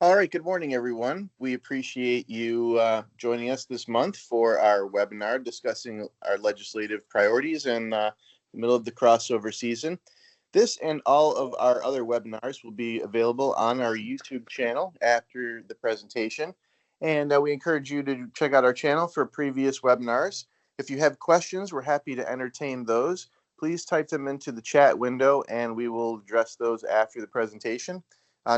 All right, good morning, everyone. We appreciate you joining us this month for our webinar discussing our legislative priorities in the middle of the crossover season. This and all of our other webinars will be available on our YouTube channel after the presentation. And we encourage you to check out our channel for previous webinars. If you have questions, we're happy to entertain those. Please type them into the chat window and we will address those after the presentation.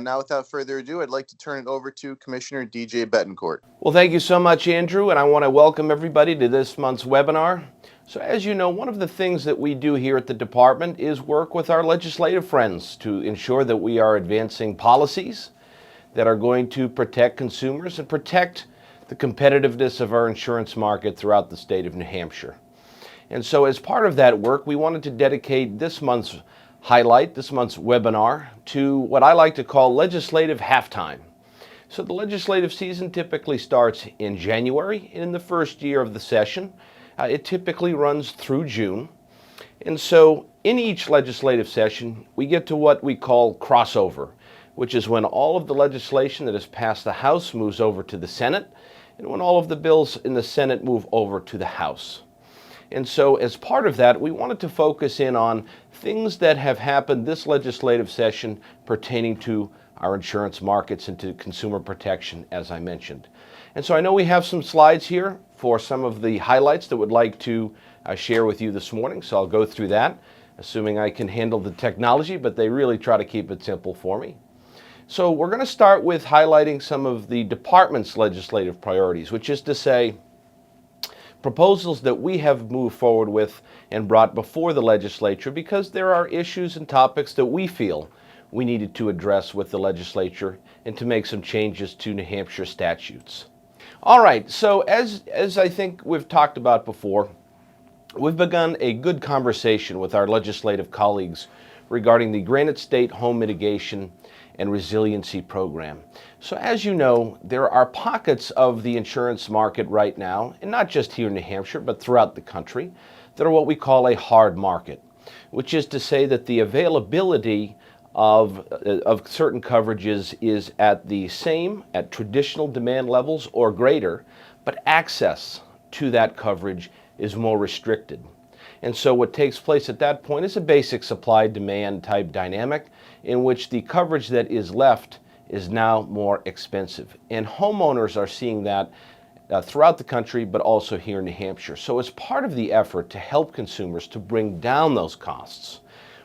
Now, without further ado, I'd like to turn it over to Commissioner DJ Betancourt. Well, thank you so much, Andrew, and I want to welcome everybody to this month's webinar. So as you know, one of the things that we do here at the department is work with our legislative friends to ensure that we are advancing policies that are going to protect consumers and protect the competitiveness of our insurance market throughout the state of New Hampshire. And so as part of that work, we wanted to dedicate this month's webinar, to what I like to call legislative halftime. So the legislative season typically starts in January in the first year of the session. It typically runs through June. And so in each legislative session, we get to what we call crossover, which is when all of the legislation that has passed the House moves over to the Senate, and when all of the bills in the Senate move over to the House. And so as part of that, we wanted to focus in on things that have happened this legislative session pertaining to our insurance markets and to consumer protection, as I mentioned. And so I know we have some slides here for some of the highlights that we'd like to share with you this morning. So I'll go through that, assuming I can handle the technology, but they really try to keep it simple for me. So we're going to start with highlighting some of the department's legislative priorities, which is to say, proposals that we have moved forward with and brought before the legislature because there are issues and topics that we feel we needed to address with the legislature and to make some changes to New Hampshire statutes. All right, so as I think we've talked about before, we've begun a good conversation with our legislative colleagues regarding the Granite State Home Mitigation and Resiliency Program. So as you know, there are pockets of the insurance market right now, and not just here in New Hampshire, but throughout the country, that are what we call a hard market, which is to say that the availability of certain coverages is at traditional demand levels or greater, but access to that coverage is more restricted. And so what takes place at that point is a basic supply-demand type dynamic in which the coverage that is left is now more expensive. And homeowners are seeing that throughout the country, but also here in New Hampshire. So as part of the effort to help consumers to bring down those costs,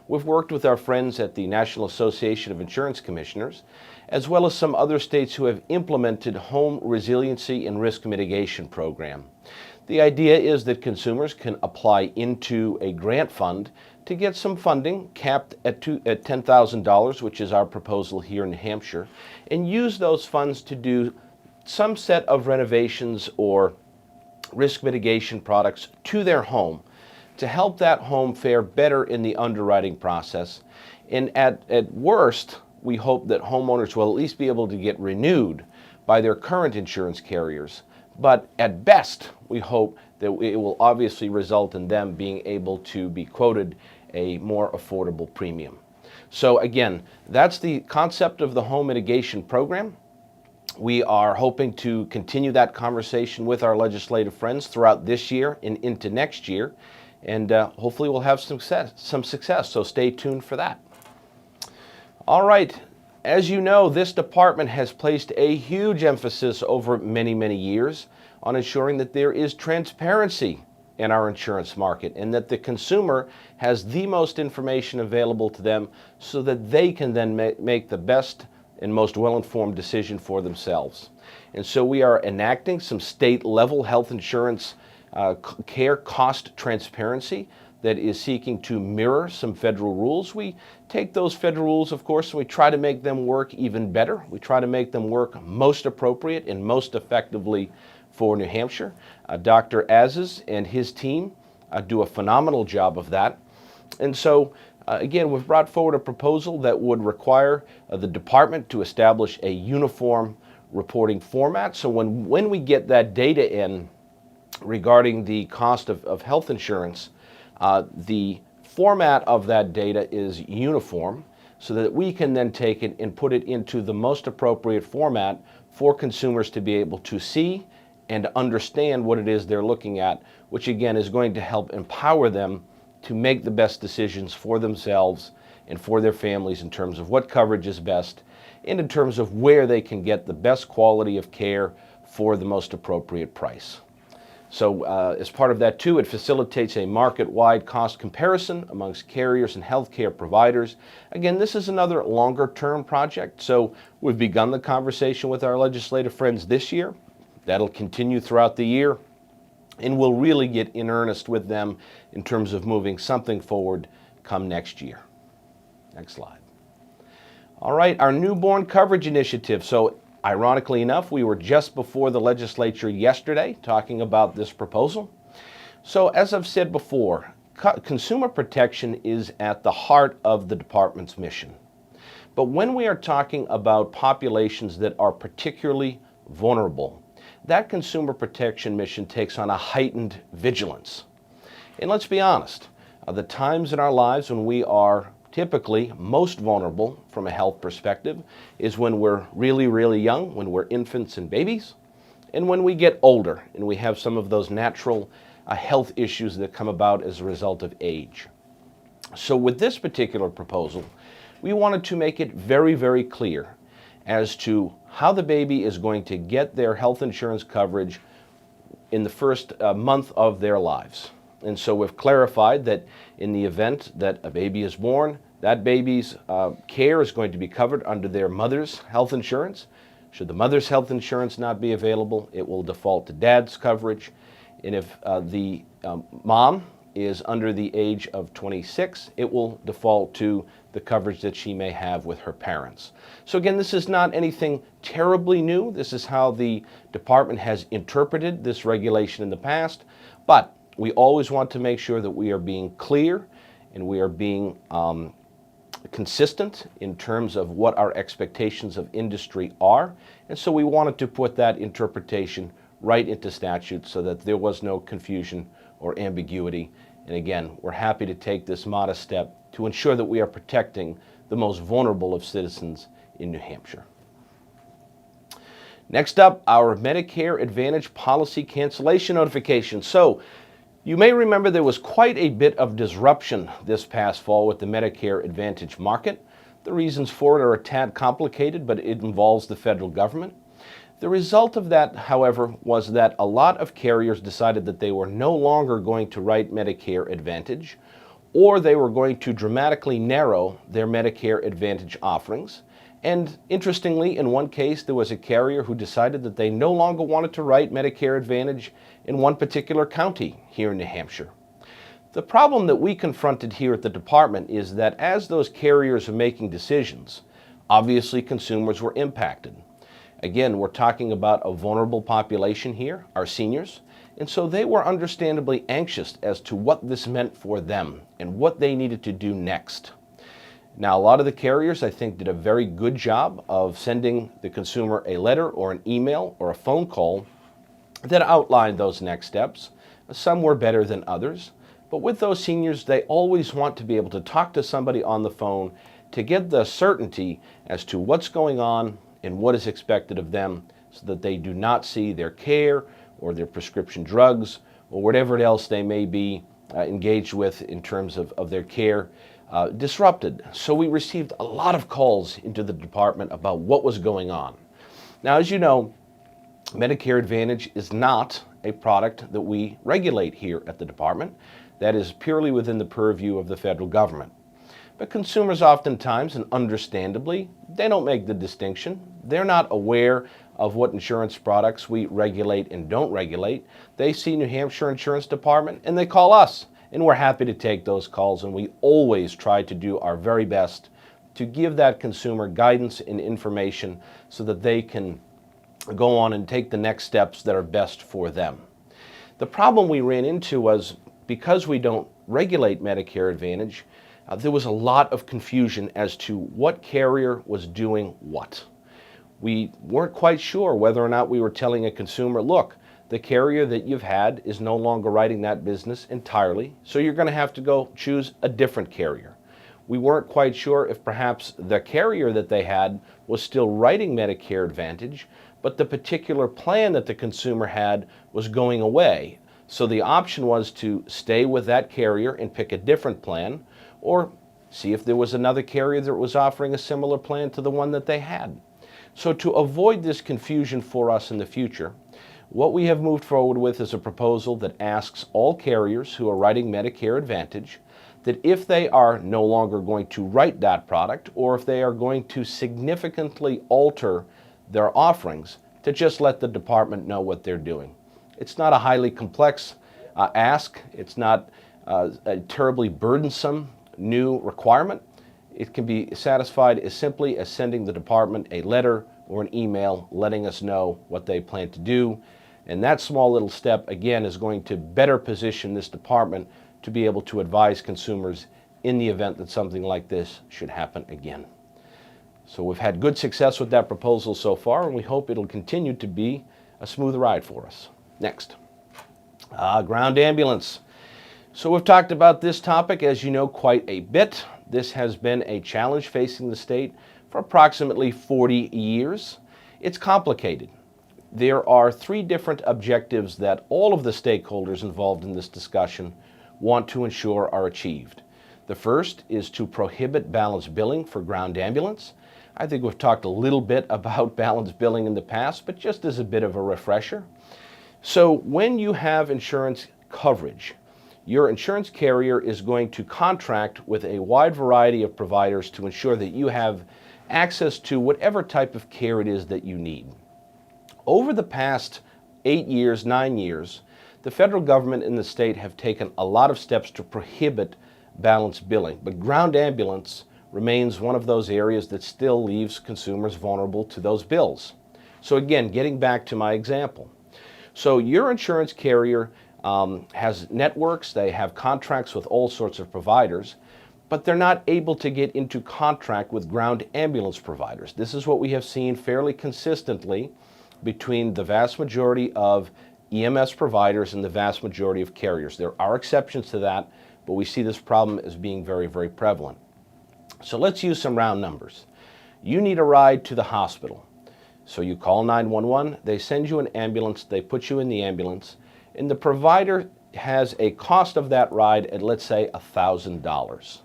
we've worked with our friends at the National Association of Insurance Commissioners, as well as some other states who have implemented home resiliency and risk mitigation program. The idea is that consumers can apply into a grant fund to get some funding capped at $10,000, which is our proposal here in New Hampshire, and use those funds to do some set of renovations or risk mitigation products to their home to help that home fare better in the underwriting process. And at worst, we hope that homeowners will at least be able to get renewed by their current insurance carriers. But at best, we hope that it will obviously result in them being able to be quoted a more affordable premium. So again, that's the concept of the home mitigation program. We are hoping to continue that conversation with our legislative friends throughout this year and into next year, and hopefully we'll have some success, so stay tuned for that. All right. As you know, this department has placed a huge emphasis over many, many years on ensuring that there is transparency in our insurance market and that the consumer has the most information available to them so that they can then make the best and most well-informed decision for themselves. And so we are enacting some state-level health insurance care cost transparency that is seeking to mirror some federal rules. We take those federal rules, of course, and we try to make them work even better. We try to make them work most appropriate and most effectively for New Hampshire. Dr. Azes and his team do a phenomenal job of that. And so, again, we've brought forward a proposal that would require the department to establish a uniform reporting format. So when we get that data in regarding the cost of health insurance, the format of that data is uniform. so that we can then take it and put it into the most appropriate format for consumers to be able to see and understand what it is they're looking at, which again is going to help empower them to make the best decisions for themselves and for their families in terms of what coverage is best and in terms of where they can get the best quality of care for the most appropriate price. So as part of that too, it facilitates a market-wide cost comparison amongst carriers and healthcare providers. Again, this is another longer-term project, so we've begun the conversation with our legislative friends this year. That'll continue throughout the year, and we'll really get in earnest with them in terms of moving something forward come next year. Next slide. All right, our newborn coverage initiative. So ironically enough, we were just before the legislature yesterday talking about this proposal. So as I've said before, consumer protection is at the heart of the department's mission. But when we are talking about populations that are particularly vulnerable, that consumer protection mission takes on a heightened vigilance. And let's be honest, the times in our lives when we are typically most vulnerable from a health perspective is when we're really, really young, when we're infants and babies, and when we get older and we have some of those natural health issues that come about as a result of age. So with this particular proposal, we wanted to make it very, very clear as to how the baby is going to get their health insurance coverage in the first month of their lives. And so we've clarified that in the event that a baby is born, that baby's care is going to be covered under their mother's health insurance. Should the mother's health insurance not be available, it will default to dad's coverage. And if the mom is under the age of 26, it will default to the coverage that she may have with her parents. So again, this is not anything terribly new. This is how the department has interpreted this regulation in the past, but we always want to make sure that we are being clear and we are being consistent in terms of what our expectations of industry are. And so we wanted to put that interpretation right into statute so that there was no confusion or ambiguity. And again, we're happy to take this modest step to ensure that we are protecting the most vulnerable of citizens in New Hampshire. Next up, our Medicare Advantage policy cancellation notification. So you may remember there was quite a bit of disruption this past fall with the Medicare Advantage market. The reasons for it are a tad complicated, but it involves the federal government. The result of that, however, was that a lot of carriers decided that they were no longer going to write Medicare Advantage, or they were going to dramatically narrow their Medicare Advantage offerings. And interestingly, in one case, there was a carrier who decided that they no longer wanted to write Medicare Advantage in one particular county here in New Hampshire. The problem that we confronted here at the department is that as those carriers are making decisions, obviously consumers were impacted. Again, we're talking about a vulnerable population here, our seniors, and so they were understandably anxious as to what this meant for them and what they needed to do next. Now, a lot of the carriers, I think, did a very good job of sending the consumer a letter or an email or a phone call that outlined those next steps. Some were better than others, but with those seniors, they always want to be able to talk to somebody on the phone to get the certainty as to what's going on and what is expected of them so that they do not see their care or their prescription drugs or whatever else they may be engaged with in terms of their care disrupted. So we received a lot of calls into the department about what was going on. Now, as you know, Medicare Advantage is not a product that we regulate here at the department. That is purely within the purview of the federal government. But consumers oftentimes, and understandably, they don't make the distinction. They're not aware of what insurance products we regulate and don't regulate. They see New Hampshire Insurance Department and they call us, and we're happy to take those calls, and we always try to do our very best to give that consumer guidance and information so that they can go on and take the next steps that are best for them. The problem we ran into was because we don't regulate Medicare Advantage, there was a lot of confusion as to what carrier was doing what. We weren't quite sure whether or not we were telling a consumer, look, the carrier that you've had is no longer writing that business entirely, so you're going to have to go choose a different carrier. We weren't quite sure if perhaps the carrier that they had was still writing Medicare Advantage, but the particular plan that the consumer had was going away. So the option was to stay with that carrier and pick a different plan, or see if there was another carrier that was offering a similar plan to the one that they had. So to avoid this confusion for us in the future, what we have moved forward with is a proposal that asks all carriers who are writing Medicare Advantage that if they are no longer going to write that product, or if they are going to significantly alter their offerings, to just let the department know what they're doing. It's not a highly complex ask. It's not a terribly burdensome new requirement. It can be satisfied as simply as sending the department a letter or an email letting us know what they plan to do. And that small little step, again, is going to better position this department to be able to advise consumers in the event that something like this should happen again. So we've had good success with that proposal so far, and we hope it'll continue to be a smooth ride for us. Next, ground ambulance. So we've talked about this topic, as you know, quite a bit. This has been a challenge facing the state for approximately 40 years. It's complicated. There are three different objectives that all of the stakeholders involved in this discussion want to ensure are achieved. The first is to prohibit balance billing for ground ambulance. I think we've talked a little bit about balance billing in the past, but just as a bit of a refresher. So when you have insurance coverage, your insurance carrier is going to contract with a wide variety of providers to ensure that you have access to whatever type of care it is that you need. Over the past 8 years, 9 years, the federal government and the state have taken a lot of steps to prohibit balance billing, but ground ambulance remains one of those areas that still leaves consumers vulnerable to those bills. So again, getting back to my example. So your insurance carrier has networks, they have contracts with all sorts of providers, but they're not able to get into contract with ground ambulance providers. This is what we have seen fairly consistently between the vast majority of EMS providers and the vast majority of carriers. There are exceptions to that, but we see this problem as being very, very prevalent. So let's use some round numbers. You need a ride to the hospital. So you call 911, they send you an ambulance, they put you in the ambulance, and the provider has a cost of that ride at, let's say, $1,000.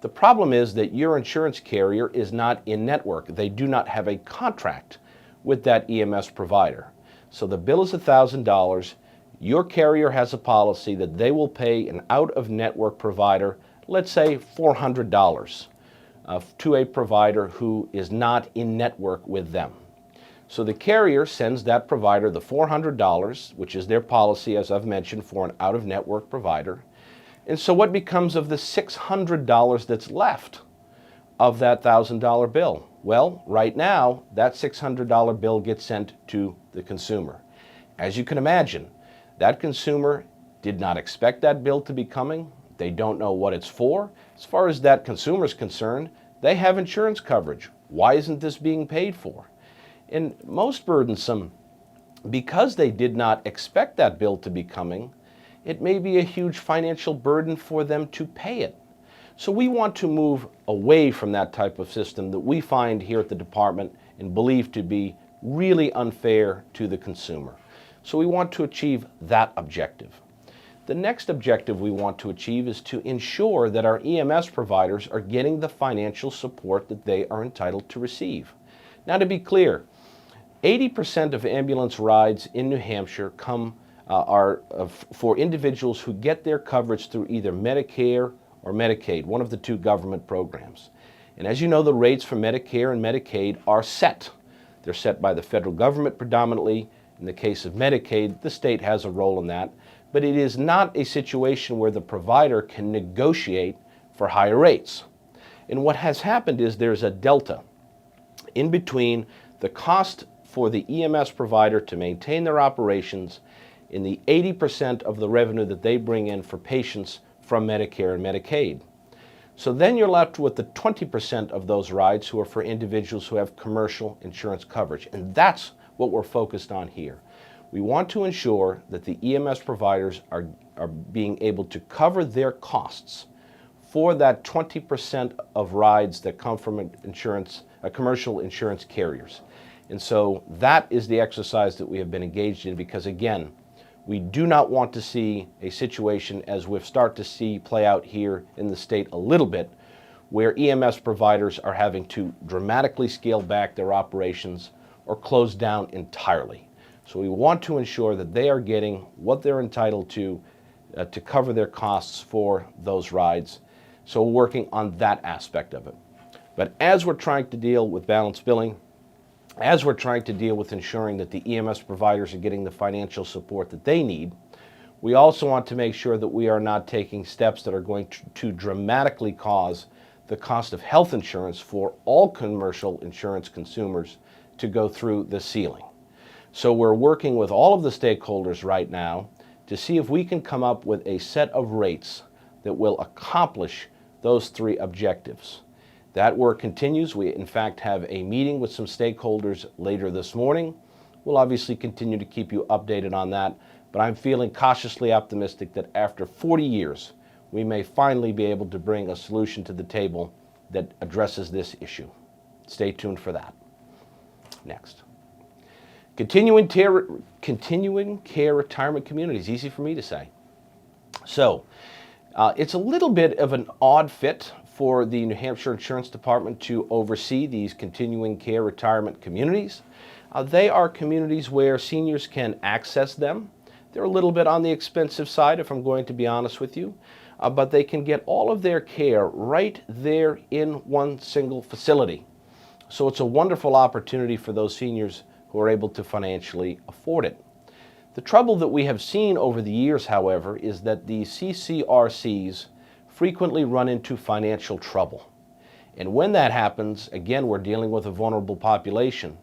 The problem is that your insurance carrier is not in network. They do not have a contract with that EMS provider. So the bill is $1,000. Your carrier has a policy that they will pay an out-of-network provider, let's say $400, to a provider who is not in network with them. So the carrier sends that provider the $400, which is their policy, as I've mentioned, for an out-of-network provider. And so what becomes of the $600 that's left of that $1,000 bill? Well, right now, that $600 bill gets sent to the consumer. As you can imagine, that consumer did not expect that bill to be coming. They don't know what it's for. As far as that consumer is concerned, they have insurance coverage. Why isn't this being paid for? And most burdensome, because they did not expect that bill to be coming, it may be a huge financial burden for them to pay it. So we want to move away from that type of system that we find here at the department and believe to be really unfair to the consumer. So we want to achieve that objective. The next objective we want to achieve is to ensure that our EMS providers are getting the financial support that they are entitled to receive. Now, to be clear, 80% of ambulance rides in New Hampshire are for individuals who get their coverage through either Medicare or Medicaid, one of the two government programs. And as you know, the rates for Medicare and Medicaid are set. They're set by the federal government predominantly. In the case of Medicaid, the state has a role in that. But it is not a situation where the provider can negotiate for higher rates. And what has happened is there's a delta in between the cost for the EMS provider to maintain their operations in the 80% of the revenue that they bring in for patients from Medicare and Medicaid. So then you're left with the 20% of those rides who are for individuals who have commercial insurance coverage. And that's what we're focused on here. We want to ensure that the EMS providers are being able to cover their costs for that 20% of rides that come from commercial insurance carriers. And so that is the exercise that we have been engaged in, because again, we do not want to see a situation, as we've started to see play out here in the state a little bit, where EMS providers are having to dramatically scale back their operations or close down entirely. So we want to ensure that they are getting what they're entitled to cover their costs for those rides. So we're working on that aspect of it. But as we're trying to deal with balanced billing, as we're trying to deal with ensuring that the EMS providers are getting the financial support that they need, we also want to make sure that we are not taking steps that are going to dramatically cause the cost of health insurance for all commercial insurance consumers to go through the ceiling. So we're working with all of the stakeholders right now to see if we can come up with a set of rates that will accomplish those three objectives. That work continues. We, in fact, have a meeting with some stakeholders later this morning. We'll obviously continue to keep you updated on that, but I'm feeling cautiously optimistic that after 40 years, we may finally be able to bring a solution to the table that addresses this issue. Stay tuned for that. Next. Continuing care retirement communities, easy for me to say. So, it's a little bit of an odd fit for the New Hampshire Insurance Department to oversee these continuing care retirement communities. They are communities where seniors can access them. They're a little bit on the expensive side, if I'm going to be honest with you, but they can get all of their care right there in one single facility. So it's a wonderful opportunity for those seniors who are able to financially afford it. The trouble that we have seen over the years, however, is that the CCRCs frequently run into financial trouble. And when that happens, again, we're dealing with a vulnerable population.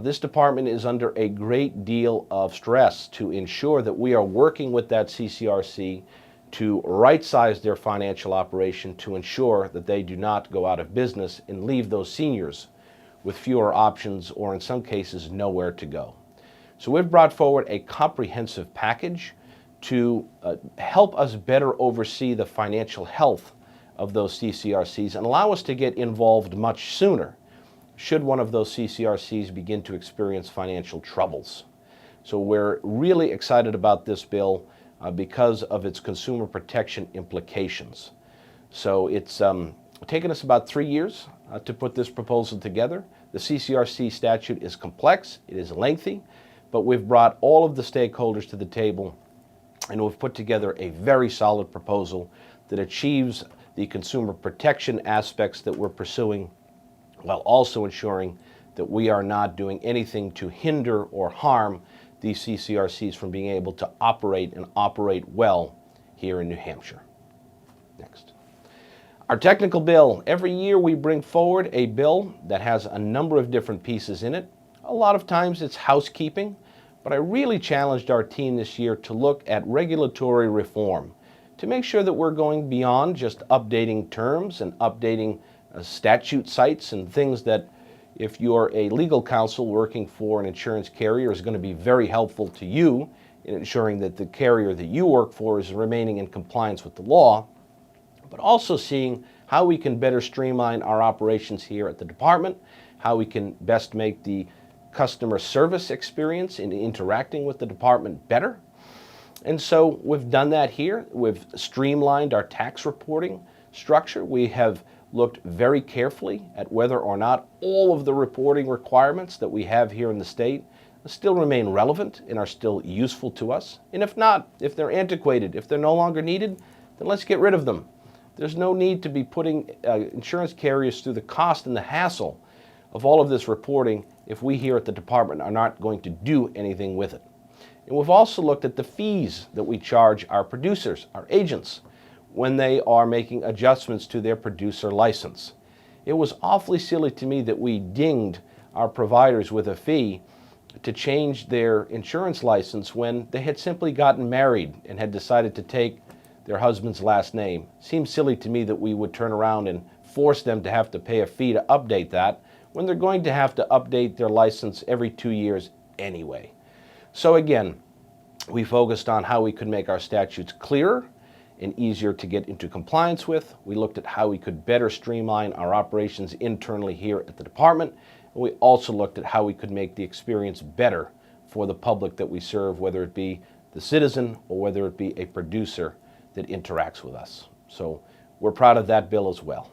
This department is under a great deal of stress to ensure that we are working with that CCRC to right-size their financial operation to ensure that they do not go out of business and leave those seniors with fewer options, or in some cases, nowhere to go. So we've brought forward a comprehensive package to help us better oversee the financial health of those CCRCs and allow us to get involved much sooner should one of those CCRCs begin to experience financial troubles. So we're really excited about this bill because of its consumer protection implications. So it's taken us about 3 years to put this proposal together. The CCRC statute is complex, it is lengthy, but we've brought all of the stakeholders to the table and we've put together a very solid proposal that achieves the consumer protection aspects that we're pursuing, while also ensuring that we are not doing anything to hinder or harm these CCRCs from being able to operate and operate well here in New Hampshire. Next. Our technical bill. Every year we bring forward a bill that has a number of different pieces in it. A lot of times it's housekeeping, but I really challenged our team this year to look at regulatory reform to make sure that we're going beyond just updating terms and updating statute sites and things that, if you're a legal counsel working for an insurance carrier, is going to be very helpful to you in ensuring that the carrier that you work for is remaining in compliance with the law, but also seeing how we can better streamline our operations here at the department, how we can best make the customer service experience in interacting with the department better. And so we've done that here. We've streamlined our tax reporting structure. We have looked very carefully at whether or not all of the reporting requirements that we have here in the state still remain relevant and are still useful to us. And if not, if they're antiquated, if they're no longer needed, then let's get rid of them. There's no need to be putting insurance carriers through the cost and the hassle of all of this reporting if we here at the department are not going to do anything with it. And we've also looked at the fees that we charge our producers, our agents, when they are making adjustments to their producer license. It was awfully silly to me that we dinged our providers with a fee to change their insurance license when they had simply gotten married and had decided to take their husband's last name. Seems silly to me that we would turn around and force them to have to pay a fee to update that when they're going to have to update their license every 2 years anyway. So again, we focused on how we could make our statutes clearer and easier to get into compliance with. We looked at how we could better streamline our operations internally here at the department. And we also looked at how we could make the experience better for the public that we serve, whether it be the citizen or whether it be a producer that interacts with us. So we're proud of that bill as well.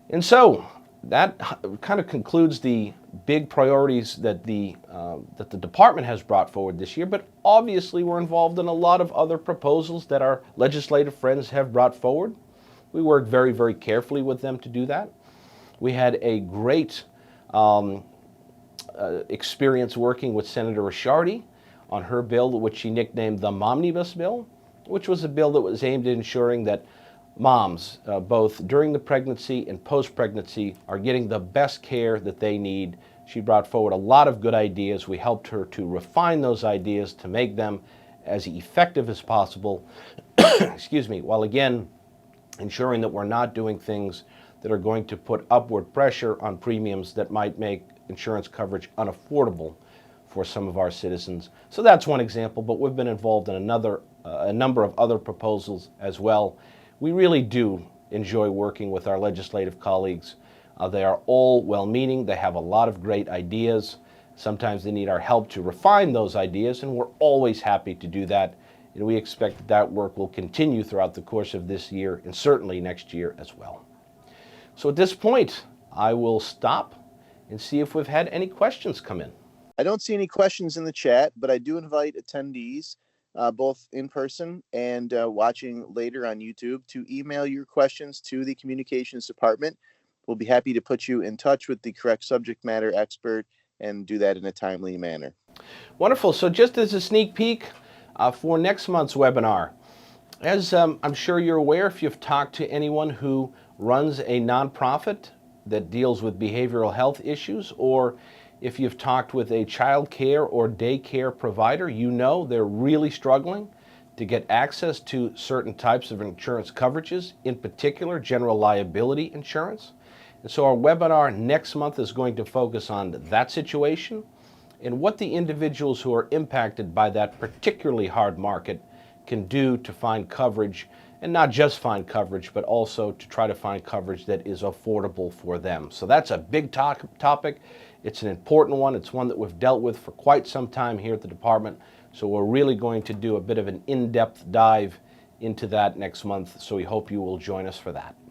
And so that kind of concludes the big priorities that the department has brought forward this year, but obviously we're involved in a lot of other proposals that our legislative friends have brought forward. We worked very, very carefully with them to do that. We had a great experience working with Senator Ricciardi on her bill, which she nicknamed the Momnibus Bill, which was a bill that was aimed at ensuring that moms, both during the pregnancy and post-pregnancy, are getting the best care that they need. She brought forward a lot of good ideas. We helped her to refine those ideas to make them as effective as possible, excuse me, while again ensuring that we're not doing things that are going to put upward pressure on premiums that might make insurance coverage unaffordable for some of our citizens. So that's one example, but we've been involved in a number of other proposals as well. We really do enjoy working with our legislative colleagues. They are all well-meaning. They have a lot of great ideas. Sometimes they need our help to refine those ideas, and we're always happy to do that. And we expect that that work will continue throughout the course of this year and certainly next year as well. So at this point, I will stop and see if we've had any questions come in. I don't see any questions in the chat, but I do invite attendees, both in person and watching later on YouTube, to email your questions to the communications department. We'll be happy to put you in touch with the correct subject matter expert and do that in a timely manner. Wonderful. So just as a sneak peek for next month's webinar, as I'm sure you're aware, if you've talked to anyone who runs a nonprofit that deals with behavioral health issues, or if you've talked with a child care or daycare provider, you know they're really struggling to get access to certain types of insurance coverages, in particular general liability insurance. And so our webinar next month is going to focus on that situation and what the individuals who are impacted by that particularly hard market can do to find coverage, and not just find coverage, but also to try to find coverage that is affordable for them. So that's a big topic. It's an important one. It's one that we've dealt with for quite some time here at the department. So we're really going to do a bit of an in-depth dive into that next month. So we hope you will join us for that.